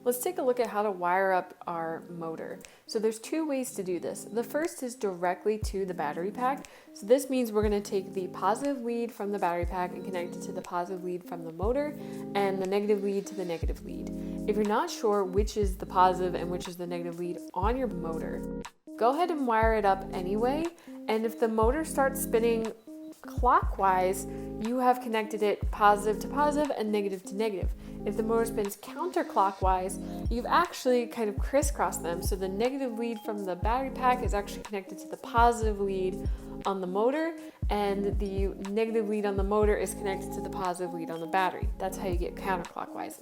Let's take a look at how to wire up our motor. So there's two ways to do this. The first is directly to the battery pack. So this means we're going to take the positive lead from the battery pack and connect it to the positive lead from the motor and the negative lead to the negative lead. If you're not sure which is the positive and which is the negative lead on your motor, go ahead and wire it up anyway. And if the motor starts spinning clockwise, you have connected it positive to positive and negative to negative. If the motor spins counterclockwise, you've actually kind of crisscrossed them. So the negative lead from the battery pack is actually connected to the positive lead on the motor, and the negative lead on the motor is connected to the positive lead on the battery. That's how you get counterclockwise.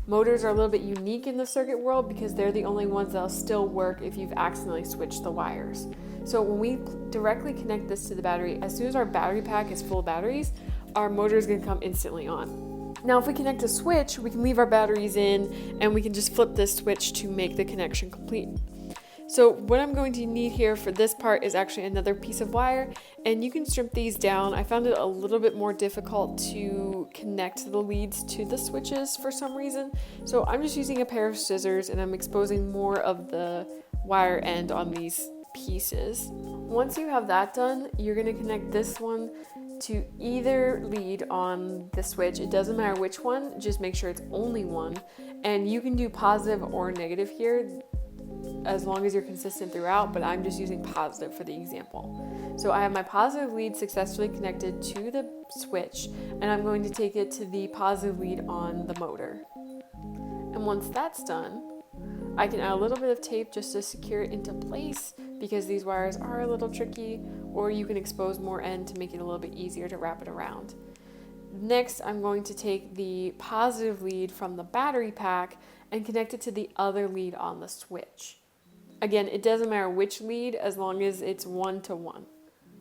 Motors are a little bit unique in the circuit world because they're the only ones that'll still work if you've accidentally switched the wires. So when we directly connect this to the battery, as soon as our battery pack is full of batteries, our motor is going to come instantly on. Now, if we connect a switch, we can leave our batteries in and we can just flip this switch to make the connection complete. So what I'm going to need here for this part is actually another piece of wire, and you can strip these down. I found it a little bit more difficult to connect the leads to the switches for some reason. So I'm just using a pair of scissors and I'm exposing more of the wire end on these pieces. Once you have that done, you're going to connect this one to either lead on the switch. It doesn't matter which one, just make sure it's only one. And you can do positive or negative here as long as you're consistent throughout, but I'm just using positive for the example. So I have my positive lead successfully connected to the switch, and I'm going to take it to the positive lead on the motor. And once that's done, I can add a little bit of tape just to secure it into place because these wires are a little tricky, or you can expose more end to make it a little bit easier to wrap it around. Next, I'm going to take the positive lead from the battery pack and connect it to the other lead on the switch. Again, it doesn't matter which lead as long as it's 1-to-1.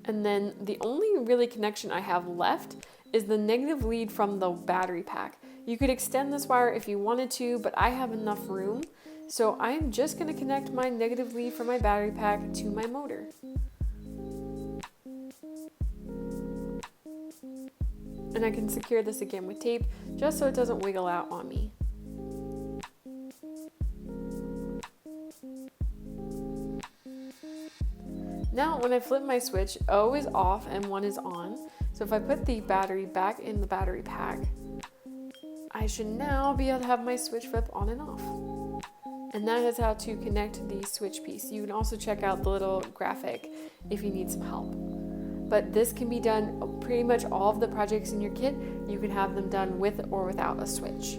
And then the only really connection I have left is the negative lead from the battery pack. You could extend this wire if you wanted to, but I have enough room. So I'm just going to connect my negative lead from my battery pack to my motor. And I can secure this again with tape just so it doesn't wiggle out on me. Now when I flip my switch, O is off and 1 is on. So if I put the battery back in the battery pack, I should now be able to have my switch flip on and off. And that is how to connect the switch piece. You can also check out the little graphic if you need some help. But this can be done pretty much all of the projects in your kit. You can have them done with or without a switch.